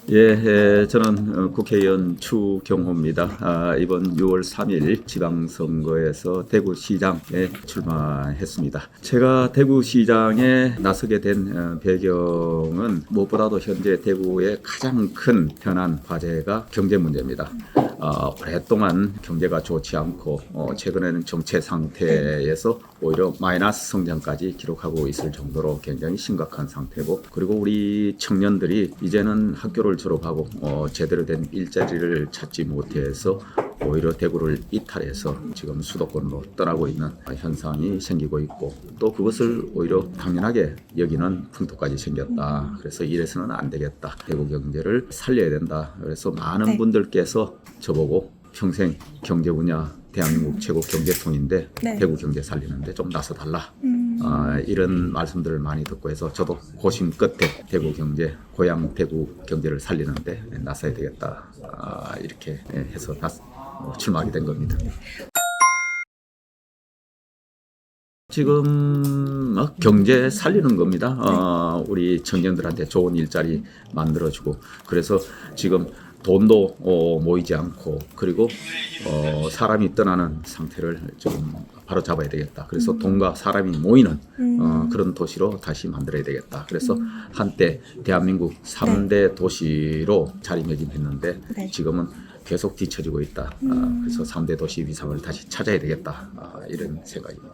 예, 저는 국회의원 추경호입니다. 이번 6월 3일 지방선거에서 대구시장에 출마했습니다. 제가 대구시장에 나서게 된 배경은 무엇보다도 현재 대구의 가장 큰 현안 과제가 경제 문제입니다. 오랫동안 경제가 좋지 않고 최근에는 정체 상태에서 오히려 마이너스 성장까지 기록하고 있을 정도로 굉장히 심각한 상태고, 그리고 우리 청년들이 이제는 학교를 졸업하고 제대로 된 일자리를 찾지 못해서 오히려 대구를 이탈해서 지금 수도권으로 떠나고 있는 현상이 생기고 있고, 또 그것을 오히려 당연하게 여기는 풍토까지 생겼다. 그래서 이래서는 안 되겠다. 대구 경제를 살려야 된다. 그래서 많은 분들께서 저보고 평생 경제 분야 대한민국 최고 경제통인데 대구 경제 살리는데 좀 나서달라. 이런 말씀들을 많이 듣고 해서 저도 고심 끝에 대구 경제, 고향 대구 경제를 살리는데 나서야 되겠다. 이렇게 해서 출마하게 된 겁니다. 지금 경제 살리는 겁니다. 우리 청년들한테 좋은 일자리 만들어주고, 그래서 지금 돈도 모이지 않고, 그리고 사람이 떠나는 상태를 좀 바로 잡아야 되겠다. 그래서 돈과 사람이 모이는 그런 도시로 다시 만들어야 되겠다. 그래서 한때 대한민국 3대 도시로 자리매김했는데 지금은 계속 뒤처지고 있다. 그래서 3대 도시 위상을 다시 찾아야 되겠다. 이런 생각입니다.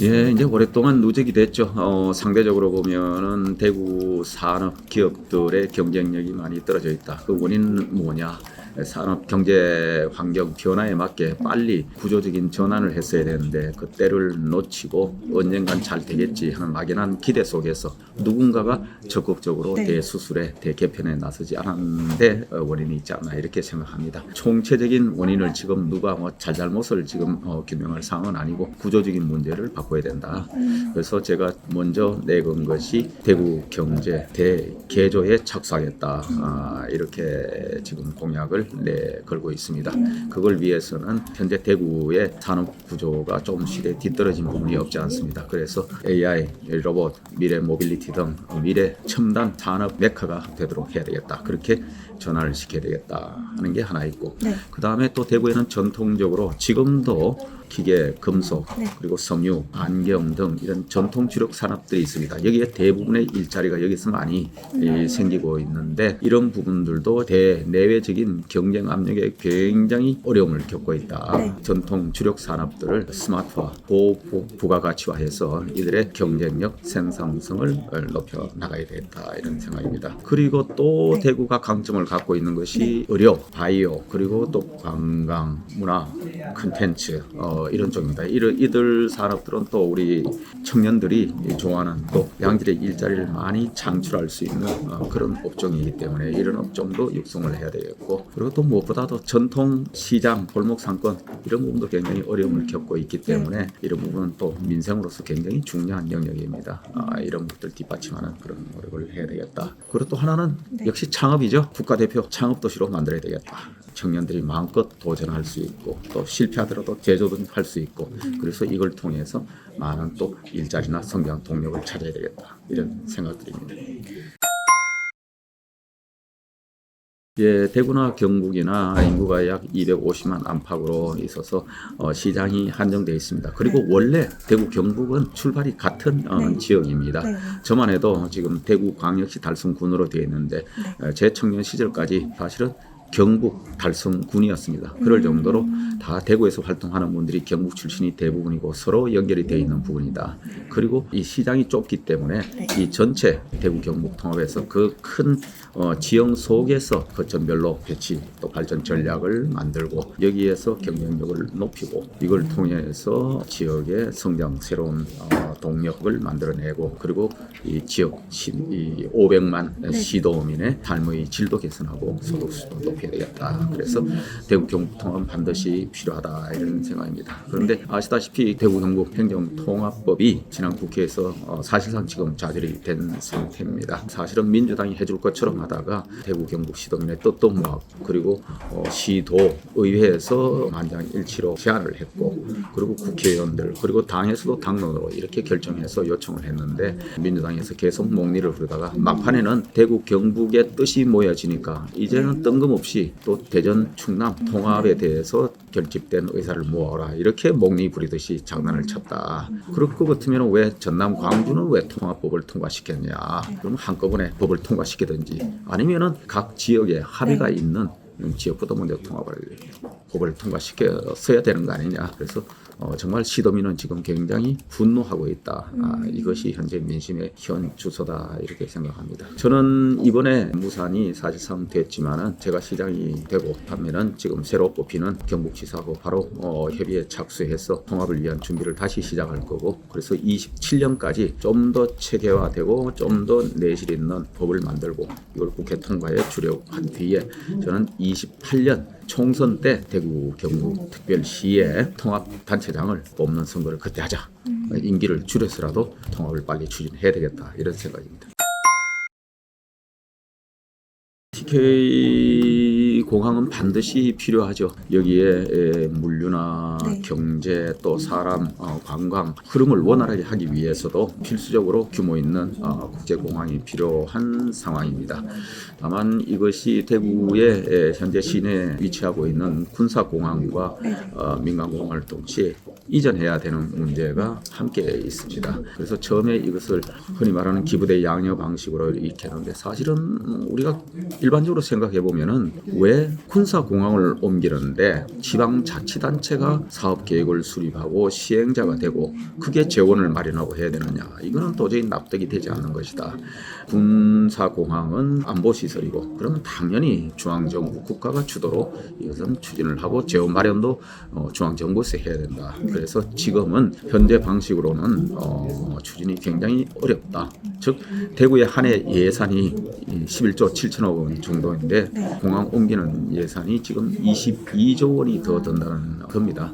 예, 이제 오랫동안 누적이 됐죠. 상대적으로 보면은 대구 산업 기업들의 경쟁력이 많이 떨어져 있다. 그 원인은 뭐냐? 산업 경제 환경 변화에 맞게 빨리 구조적인 전환을 했어야 되는데 그 때를 놓치고 언젠간 잘 되겠지 하는 막연한 기대 속에서 누군가가 적극적으로 대수술에 대개편에 나서지 않았는데 원인이 있지 않나 이렇게 생각합니다. 총체적인 원인을 지금 누가 잘잘못을 지금 규명할 상황은 아니고 구조적인 문제를 바꿔야 된다. 그래서 제가 먼저 내건 것이 대구 경제 대개조에 착수하겠다. 이렇게 지금 공약을 내걸고 있습니다. 그걸 위해서는 현재 대구의 산업 구조가 좀 시대에 뒤떨어진 부분이 없지 않습니다. 그래서 AI, 로봇, 미래 모빌리티 등 미래 첨단 산업 메카가 되도록 해야 되겠다. 그렇게 전환을 시켜야 되겠다 하는 게 하나 있고, 그 다음에 또 대구에는 전통적으로 지금도 기계, 금속, 그리고 섬유, 안경 등 이런 전통 주력 산업들이 있습니다. 여기에 대부분의 일자리가 여기서 많이 생기고 있는데 이런 부분들도 대내외적인 경쟁 압력에 굉장히 어려움을 겪고 있다. 전통 주력 산업들을 스마트화, 부가가치화해서 이들의 경쟁력, 생산성을 높여 나가야 되겠다. 이런 생각입니다. 그리고 또 대구가 강점을 갖고 있는 것이 의료, 바이오, 그리고 또 관광, 문화, 콘텐츠 이런 쪽입니다. 이들 산업들은 또 우리 청년들이 좋아하는 또 양질의 일자리를 많이 창출할 수 있는 그런 업종이기 때문에 이런 업종도 육성을 해야 되겠고, 그리고 또 무엇보다도 전통 시장, 골목 상권 이런 부분도 굉장히 어려움을 겪고 있기 때문에 이런 부분은 또 민생으로서 굉장히 중요한 영역입니다. 이런 것들 뒷받침하는 그런 노력을 해야 되겠다. 그리고 또 하나는 역시 창업이죠. 국가대표 창업도시로 만들어야 되겠다. 청년들이 마음껏 도전할 수 있고 또 실패하더라도 재도전 할 수 있고, 그래서 이걸 통해서 많은 또 일자리나 성장 동력을 찾아야 되겠다. 이런 생각들입니다. 예, 대구나 경북이나 인구가 약 250만 안팎으로 있어서 시장이 한정되어 있습니다. 그리고 원래 대구 경북은 출발이 같은 지역입니다. 저만 해도 지금 대구 광역시 달성군으로 되어 있는데 제 청년 시절까지 사실은 경북 달성군이었습니다. 그럴 정도로 다 대구에서 활동하는 분들이 경북 출신이 대부분이고 서로 연결이 되어 있는 부분이다. 그리고 이 시장이 좁기 때문에 이 전체 대구 경북 통합에서 그 큰 지형 속에서 거점별로 배치 또 발전 전략을 만들고 여기에서 경쟁력을 높이고 이걸 통해서 지역의 성장 새로운 동력을 만들어내고, 그리고 이 지역 이 500만 시도민의 삶의 질도 개선하고 소득 수도 높여야 되겠다. 그래서 대구 경북 통합은 반드시 필요하다 이런 생각입니다. 그런데 아시다시피 대구 경북 행정통합법이 지난 국회에서 사실상 지금 좌절이 된 상태입니다. 사실은 민주당이 해줄 것처럼 하다가 대구 경북 시도민의 뜻도 모았고, 그리고 시도 의회에서 만장일치로 제안을 했고, 그리고 국회의원들 그리고 당에서도 당론으로 이렇게 결정해서 요청을 했는데 민주당에서 계속 목리를 부르다가 막판에는 대구 경북의 뜻이 모여지니까 이제는 뜬금없이 또 대전 충남 통합에 대해서 결집된 의사를 모아라 이렇게 목리 부리듯이 장난을 쳤다. 그럴 것 같으면 왜 전남 광주는 왜 통합법을 통과시켰냐? 그럼 한꺼번에 법을 통과시키든지 아니면은 각 지역에 합의가 있는 지역부터 먼저 법을 통과시켰어야 되는 거 아니냐. 그래서 정말 시도민은 지금 굉장히 분노하고 있다. 이것이 현재 민심의 현 주소다 이렇게 생각합니다. 저는 이번에 무산이 사실상 됐지만은 제가 시장이 되고 하면은 지금 새로 뽑히는 경북지사하고 바로 협의에 착수해서 통합을 위한 준비를 다시 시작할 거고 그래서 27년까지 좀 더 체계화되고 좀 더 내실 있는 법을 만들고 이걸 국회 통과에 주력한 뒤에 저는 28년 총선 때 대구 경북 특별시에 통합단체장을 뽑는 선거를 그때 하자. 임기를 줄여서라도 통합을 빨리 추진해야 되겠다 이런 생각입니다. TK 공항은 반드시 필요하죠. 여기에 물류나 경제 또 사람, 관광 흐름을 원활하게 하기 위해서도 필수적으로 규모 있는 국제공항이 필요한 상황입니다. 다만 이것이 대구의 현재 시내에 위치하고 있는 군사공항과 민간공항을 동시에 이전해야 되는 문제가 함께 있습니다. 그래서 처음에 이것을 흔히 말하는 기부대 양여 방식으로 이렇게 하는데 사실은 우리가 일반적으로 생각해 보면은 왜 군사공항을 옮기는데 지방자치단체가 사업계획을 수립하고 시행자가 되고 그게 재원을 마련하고 해야 되느냐. 이거는 도저히 납득이 되지 않는 것이다. 군사공항은 안보시설이고 그러면 당연히 중앙정부 국가가 주도로 이것은 추진을 하고 재원 마련도 중앙정부에서 해야 된다. 그래서 지금은 현재 방식으로는 추진이 굉장히 어렵다. 즉 대구의 한 해 예산이 11조 7천억 원 정도인데 공항 옮기는 예산이 지금 22조 원이 더 든다는 겁니다.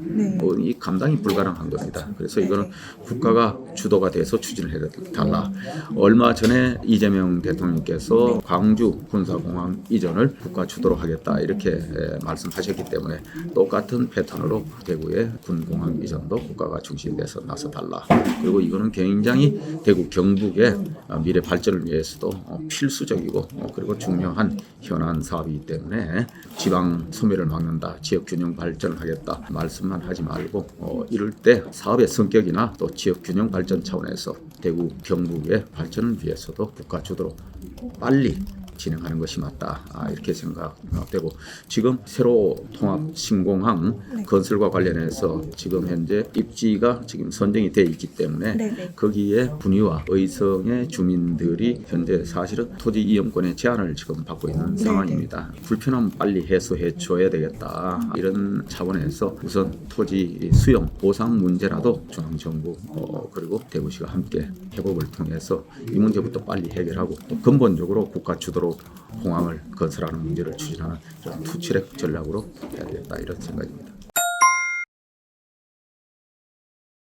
이 감당이 불가능한 겁니다. 그래서 이거는 국가가 주도가 돼서 추진을 해야 달라. 얼마 전에 이재명 대통령께서 광주 군사공항 이전을 국가 주도로 하겠다 이렇게 말씀하셨기 때문에 똑같은 패턴으로 대구의 군공항 이전도 국가가 중심이 돼서 나서달라. 그리고 이거는 굉장히 대구 경북의 미래 발전을 위해서도 필수적이고 그리고 중요한 현안 사업이기 때문에 지방 소멸을 막는다, 지역 균형 발전을 하겠다 말씀만 하지 말고 이럴 때 사업의 성격이나 또 지역 균형 발전 차원에서 대구 경북의 발전을 위해서도 국가 주도로 빨리 진행하는 것이 맞다. 이렇게 생각되고 지금 새로 통합 신공항 건설과 관련해서 지금 현재 입지가 지금 선정이 돼 있기 때문에 거기에 분위와 의성의 주민들이 현재 사실은 토지 이용권의 제한을 지금 받고 있는 상황입니다. 불편함 빨리 해소해 줘야 되겠다. 이런 차원에서 우선 토지 수용 보상 문제라도 중앙정부 그리고 대구시가 함께 협업을 통해서 이 문제부터 빨리 해결하고 또 근본적으로 국가 주도로 공항을 건설하는 문제를 추진하는 투트랙 전략으로 해야 되겠다 이런 생각입니다.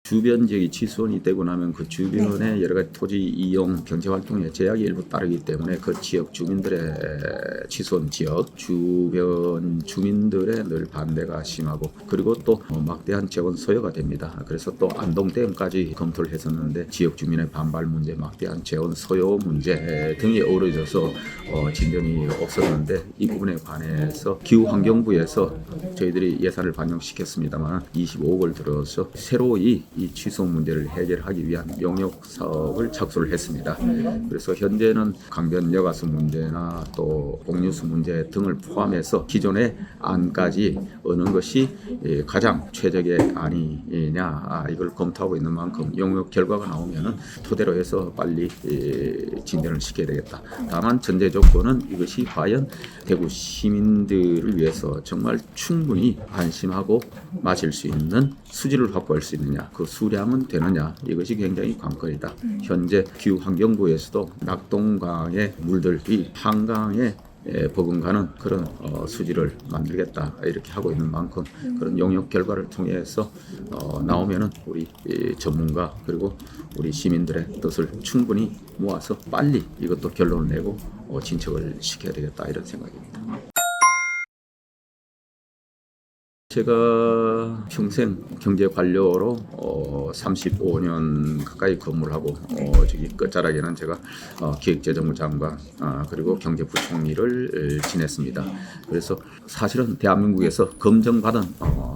주변 지역이 취소원이 되고 나면 그 주변에 여러 가지 토지 이용 경제 활동에 제약이 일부 따르기 때문에 그 지역 주민들의 취소원 지역 주변 주민들의 늘 반대가 심하고 그리고 또 막대한 재원 소요가 됩니다. 그래서 또 안동댐까지 검토를 했었는데 지역 주민의 반발 문제, 막대한 재원 소요 문제 등이 어우러져서 진전이 없었는데 이 부분에 관해서 기후환경부에서 저희들이 예산을 반영시켰습니다만 25억을 들어서 새로이 이 취소 문제를 해결하기 위한 용역 사업을 착수를 했습니다. 그래서 현재는 강변 여가수 문제나 또 옥류수 문제 등을 포함해서 기존의 안까지 어느 것이 가장 최적의 안이냐 이걸 검토하고 있는 만큼 용역 결과가 나오면은 토대로 해서 빨리 진전을 시켜야 되겠다. 다만 전제 조건은 이것이 과연 대구 시민들을 위해서 정말 충분히 안심하고 마실 수 있는 수질을 확보할 수 있느냐, 그 수량은 되느냐, 이것이 굉장히 관건이다. 현재 기후환경부에서도 낙동강의 물들이 한강에 버금가는 그런 수질을 만들겠다 이렇게 하고 있는 만큼 그런 용역 결과를 통해서 나오면은 우리 전문가 그리고 우리 시민들의 뜻을 충분히 모아서 빨리 이것도 결론을 내고 진척을 시켜야 되겠다 이런 생각입니다. 제가 평생 경제 관료로 35년 가까이 근무를 하고 저기 끝자락에는 제가 기획재정부 장관 그리고 경제부총리를 지냈습니다. 그래서 사실은 대한민국에서 검증받은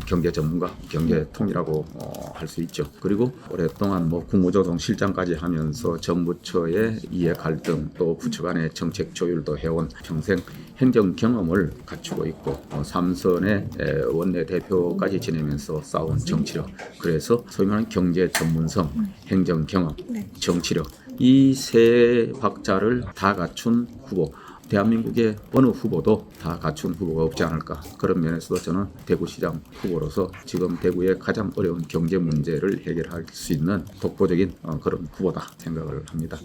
경제 전문가, 경제통이라고 할 수 있죠. 그리고 오랫동안 국무조정 실장까지 하면서 정부처의 이해 갈등 또 부처 간의 정책 조율도 해온 평생 행정 경험을 갖추고 있고 삼선의 원내 대표까지 지내면서 쌓은 정치력, 그래서 소위 말하는 경제 전문성, 행정 경험, 정치력, 이 세 박자를 다 갖춘 후보, 대한민국의 어느 후보도 다 갖춘 후보가 없지 않을까. 그런 면에서도 저는 대구시장 후보로서 지금 대구의 가장 어려운 경제 문제를 해결할 수 있는 독보적인 그런 후보다 생각을 합니다.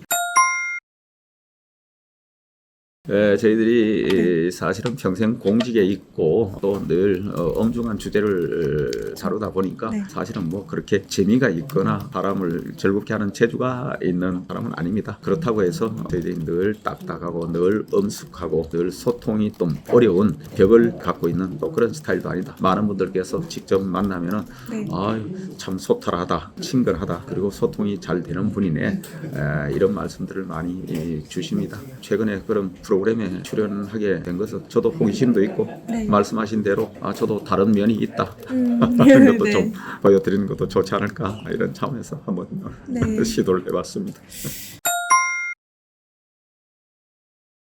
저희들이 사실은 평생 공직에 있고 또 늘 엄중한 주제를 다루다 보니까 사실은 그렇게 재미가 있거나 사람을 즐겁게 하는 재주가 있는 사람은 아닙니다. 그렇다고 해서 저희들이 늘 딱딱하고 늘 엄숙하고 늘 소통이 좀 어려운 벽을 갖고 있는 또 그런 스타일도 아니다. 많은 분들께서 직접 만나면은 참 소탈하다, 친근하다, 그리고 소통이 잘 되는 분이네, 이런 말씀들을 많이 주십니다. 최근에 그런 프로그램에 출연하게 된 것은 저도 호기심도 있고 말씀하신 대로 저도 다른 면이 있다 하는 것도 좀 보여드리는 것도 좋지 않을까, 이런 차원에서 한번 시도를 해봤습니다.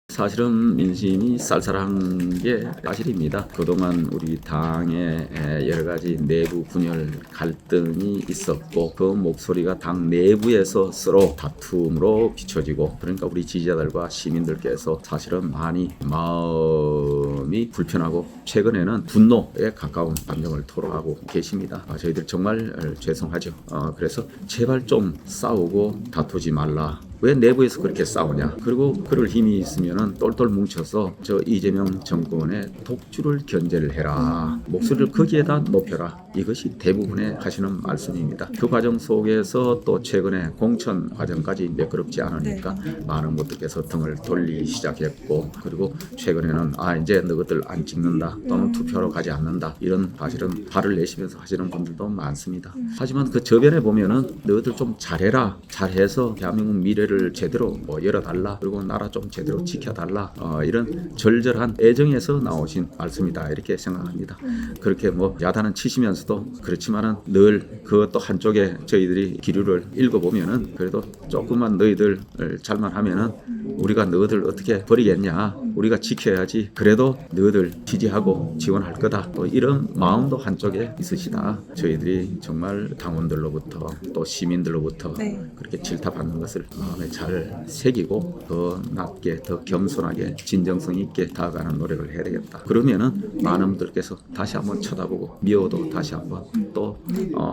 사실은 민심이 쌀쌀한 게 사실입니다. 그동안 우리 당의 여러 가지 내부 분열 갈등이 있었고 그 목소리가 당 내부에서 서로 다툼으로 비춰지고, 그러니까 우리 지지자들과 시민들께서 사실은 많이 마음이 불편하고 최근에는 분노에 가까운 감정을 토로하고 계십니다. 저희들 정말 죄송하죠. 그래서 제발 좀 싸우고 다투지 말라. 왜 내부에서 그렇게 싸우냐? 그리고 그럴 힘이 있으면은 똘똘 뭉쳐서 저 이재명 정권의 독주를 견제를 해라. 목소리를 거기에다 높여라. 이것이 대부분의 하시는 말씀입니다. 그 과정 속에서 또 최근에 공천 과정까지 매끄럽지 않으니까 많은 분들께서 등을 돌리기 시작했고, 그리고 최근에는 이제 너희들 안 찍는다 또는 투표하러 가지 않는다, 이런 사실은 화를 내시면서 하시는 분들도 많습니다. 하지만 그 저변에 보면은 너희들 좀 잘해라, 잘해서 대한민국 미래를 제대로 열어달라, 그리고 나라 좀 제대로 지켜달라, 이런 절절한 애정에서 나오신 말씀이다, 이렇게 생각합니다. 그렇게 야단은 치시면서도 그렇지만은 늘 그것도 한쪽에 저희들이 기류를 읽어보면은 그래도 조금만 너희들 잘만 하면은 우리가 너희들 어떻게 버리겠냐, 우리가 지켜야지, 그래도 너희들 지지하고 지원할 거다, 또 이런 마음도 한쪽에 있으시다. 저희들이 정말 당원들로부터 또 시민들로부터 그렇게 질타받는 것을 마음에 잘 새기고 더 낮게, 더 겸손하게, 진정성 있게 다가가는 노력을 해야 되겠다. 그러면은 많은 분들께서 다시 한번 쳐다보고 미워도 다시 한번 또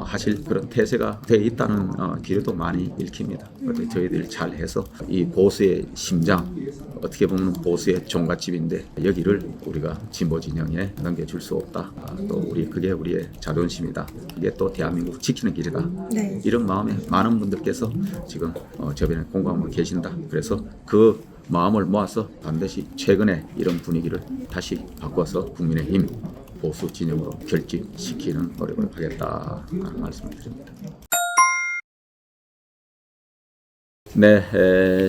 하실 그런 태세가 돼 있다는 기류도 많이 읽힙니다. 그래서 저희들이 잘해서 이 보수의 심장, 어떻게 보면 보수의 종갓집인데 여기를 우리가 진보 진영에 넘겨줄 수 없다. 또 그게 우리의 자존심이다. 이게 또 대한민국 지키는 길이다. 이런 마음에 많은 분들께서 지금 저변에 공감하고 계신다. 그래서 그 마음을 모아서 반드시 최근에 이런 분위기를 다시 바꿔서 국민의힘 보수 진영으로 결집시키는 노력을 하겠다 하는 말씀을 드립니다.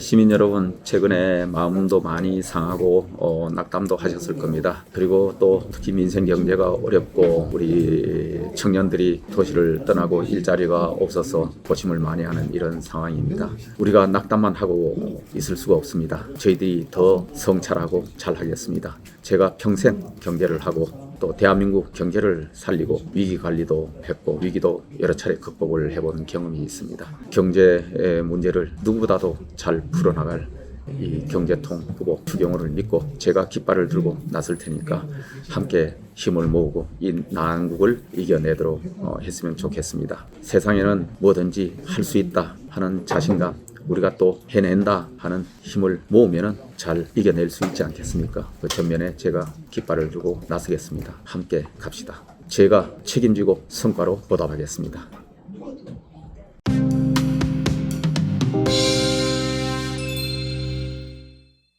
시민 여러분, 최근에 마음도 많이 상하고 낙담도 하셨을 겁니다. 그리고 또 특히 민생 경제가 어렵고 우리 청년들이 도시를 떠나고 일자리가 없어서 고심을 많이 하는 이런 상황입니다. 우리가 낙담만 하고 있을 수가 없습니다. 저희들이 더 성찰하고 잘하겠습니다. 제가 평생 경제를 하고 또 대한민국 경제를 살리고 위기 관리도 했고 위기도 여러 차례 극복을 해본 경험이 있습니다. 경제 문제를 누구보다도 잘 풀어나갈 이 경제통 후보 추경호를 믿고 제가 깃발을 들고 나설 테니까 함께 힘을 모으고 이 난국을 이겨내도록 했으면 좋겠습니다. 세상에는 뭐든지 할 수 있다 하는 자신감, 우리가 또 해낸다 하는 힘을 모으면 잘 이겨낼 수 있지 않겠습니까? 그 전면에 제가 깃발을 들고 나서겠습니다. 함께 갑시다. 제가 책임지고 성과로 보답하겠습니다.